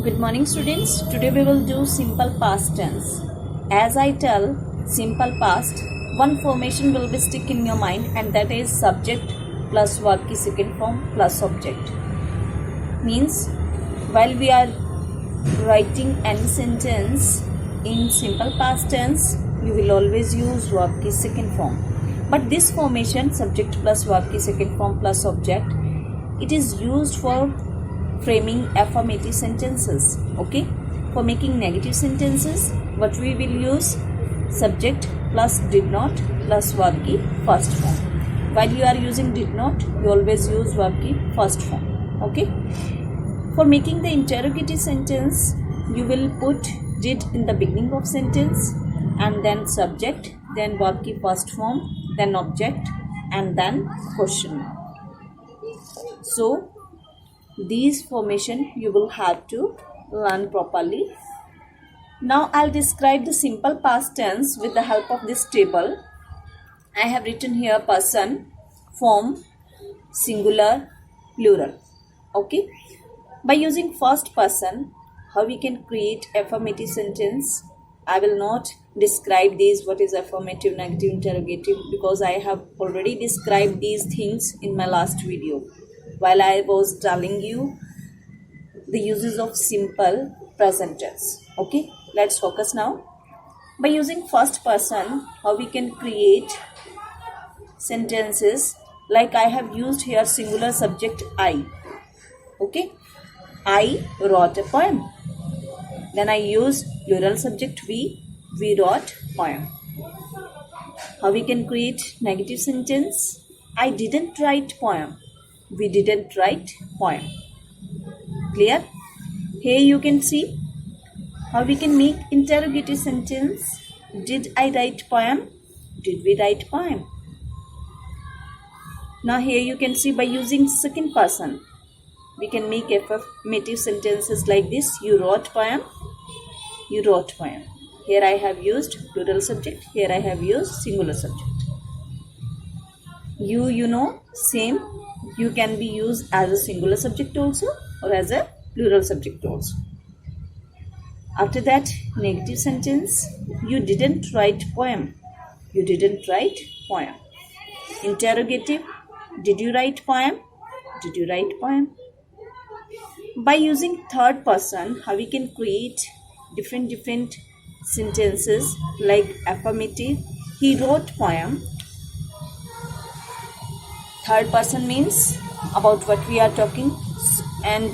Good morning students. Today we will do simple past tense. As I tell simple past, one formation will be stick in your mind and that is subject plus verb की second form plus object. Means while we are writing any sentence in simple past tense, you will always use verb की second form. But this formation subject plus verb की second form plus object, it is used for framing affirmative sentences. Okay, for making negative sentences what we will use subject plus did not plus verb की first form. While you are using did not, you always use verb की first form. Okay, for making the interrogative sentence you will put did in the beginning of sentence and then subject, then verb की first form, then object and then question. So these formation you will have to learn properly. Now I'll describe the simple past tense with the help of this table. I have written here person, form, singular, plural. Okay, by using first person, how we can create affirmative sentence. I will not describe these what is affirmative, negative, interrogative, because I have already described these things in my last video while I was telling you the uses of simple present tense. Okay, let's focus now. By using first person, how we can create sentences like I have used here singular subject I. Okay, I wrote a poem. Then I use plural subject we wrote poem. How we can create negative sentence? I didn't write poem. We didn't write poem. Clear? Here you can see how we can make interrogative sentence. Did I write poem? Did we write poem? Now here you can see by using second person we can make affirmative sentences like this. You wrote poem. You wrote poem. Here I have used plural subject. Here I have used singular subject. You know, same. You can be used as a singular subject also or as a plural subject also. After that, negative sentence. You didn't write poem. You didn't write poem. Interrogative. Did you write poem? Did you write poem? By using third person, how we can create different sentences like affirmative. He wrote poem. Third person means about what we are talking, and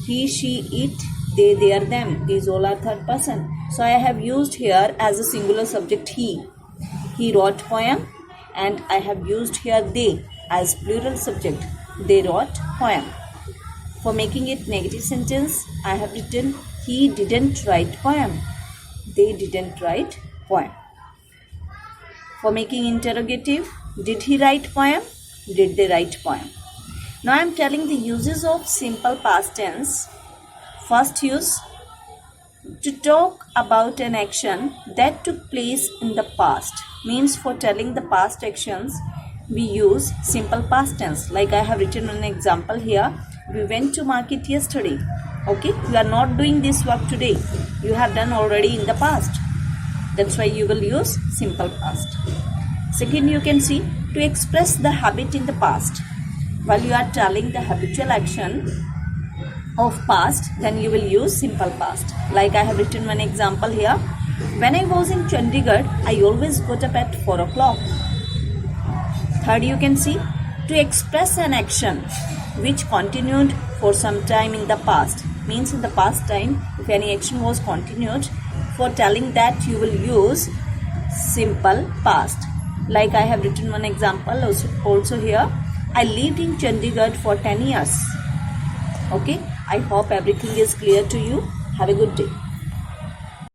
he, she, it, they are them. These all are third person. So I have used here as a singular subject he. He wrote poem, and I have used here they as plural subject. They wrote poem. For making it negative sentence, I have written he didn't write poem. They didn't write poem. For making interrogative, did he write poem? Did they write poem? Now I am telling the uses of simple past tense. First use, to talk about an action that took place in the past. Means for telling the past actions, we use simple past tense. Like I have written an example here. We went to market yesterday. Okay, you are not doing this work today. You have done already in the past. That's why you will use simple past. Second, you can see to express the habit in the past. While you are telling the habitual action of past, then you will use simple past. Like I have written one example here. When I was in Chandigarh, I always got up at 4 o'clock. Third, you can see to express an action which continued for some time in the past. Means in the past time, if any action was continued, for telling that you will use simple past. Like I have written one example also here. I lived in Chandigarh for 10 years. Okay, I hope everything is clear to you. Have a good day.